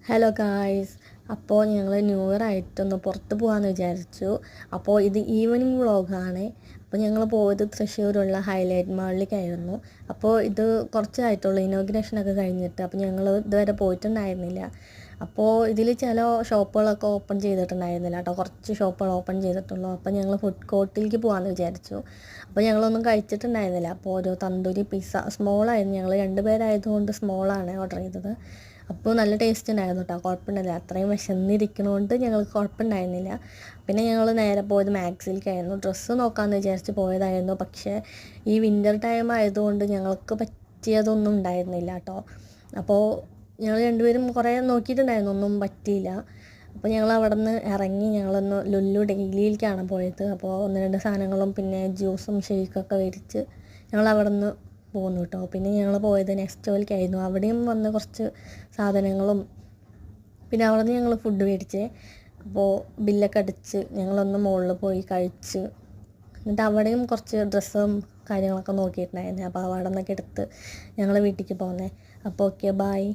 Hello guys. അപ്പോൾ ഞങ്ങൾ new year ആയിട്ടൊന്ന് പുറത്ത് പോകാമെന്ന് വിചാരിച്ചു. അപ്പോൾ ഇത് ഈവനിങ് വ്ളോഗാണ്. അപ്പോൾ ഞങ്ങൾ പോയത് തൃശ്ശൂരുള്ള ഹൈലൈറ്റ് മാളിലേക്കായിരുന്നു. അപ്പോൾ ഇത് കുറച്ചായിട്ടുള്ളൂ ഇനോഗ്രേഷനൊക്കെ കഴിഞ്ഞിട്ട്. അപ്പോൾ ഞങ്ങൾ ഇതുവരെ പോയിട്ടുണ്ടായിരുന്നില്ല. അപ്പോൾ ഇതിൽ ചില ഷോപ്പുകളൊക്കെ ഓപ്പൺ ചെയ്തിട്ടുണ്ടായിരുന്നില്ല കേട്ടോ. കുറച്ച് ഷോപ്പുകൾ ഓപ്പൺ ചെയ്തിട്ടുള്ളൂ. അപ്പോൾ ഞങ്ങൾ ഫുഡ് കോർട്ടിലേക്ക് പോകാമെന്ന് വിചാരിച്ചു. അപ്പോൾ ഞങ്ങളൊന്നും കഴിച്ചിട്ടുണ്ടായിരുന്നില്ല. അപ്പോൾ ഒരു തന്തൂരി പിസ്സ സ്മോളായിരുന്നു. ഞങ്ങൾ 2 പേരായതുകൊണ്ട് സ്മോളാണ് ഓർഡർ ചെയ്തത്. അപ്പോൾ നല്ല ടേസ്റ്റ് ഉണ്ടായിരുന്നു കേട്ടോ, കുഴപ്പമുണ്ടായില്ല. അത്രയും വിശന്നിരിക്കണോണ്ട് ഞങ്ങൾക്ക് കുഴപ്പമുണ്ടായിരുന്നില്ല. പിന്നെ ഞങ്ങൾ നേരെ പോയത് മാക്സിലേക്കായിരുന്നു. ഡ്രസ്സ് നോക്കാമെന്ന് വിചാരിച്ച് പോയതായിരുന്നു. പക്ഷേ ഈ വിൻ്റർ ടൈം ആയതുകൊണ്ട് ഞങ്ങൾക്ക് പറ്റിയതൊന്നും ഉണ്ടായിരുന്നില്ല കേട്ടോ. അപ്പോൾ ഞങ്ങൾ രണ്ടുപേരും കുറേ നോക്കിയിട്ടുണ്ടായിരുന്നു, ഒന്നും പറ്റിയില്ല. അപ്പോൾ ഞങ്ങൾ അവിടെ നിന്ന് ഇറങ്ങി ഞങ്ങളൊന്ന് ലുല്ലു ഡെയിലിയിലേക്കാണ് പോയത്. അപ്പോൾ 1-2 സാധനങ്ങളും പിന്നെ ജ്യൂസും ഷേക്കൊക്കെ മേടിച്ച് ഞങ്ങൾ അവിടെ നിന്ന് പോന്നു കേട്ടോ. പിന്നെ ഞങ്ങൾ പോയത് നെക്സ്റ്റോയിലേക്കായിരുന്നു. അവിടെയും വന്ന് കുറച്ച് സാധനങ്ങളും പിന്നെ അവിടെ നിന്ന് ഞങ്ങൾ ഫുഡ് മേടിച്ചേ. അപ്പോൾ ബില്ലൊക്കെ അടിച്ച് ഞങ്ങളൊന്ന് മുകളിൽ പോയി കഴിച്ച് എന്നിട്ട് അവിടെയും കുറച്ച് ഡ്രസ്സും കാര്യങ്ങളൊക്കെ നോക്കിയിട്ടുണ്ടായിരുന്നു. അപ്പോൾ അവിടെ നിന്നൊക്കെ എടുത്ത് ഞങ്ങൾ വീട്ടിലേക്ക് പോകുന്നത്. അപ്പോൾ ഓക്കെ, ബായ്.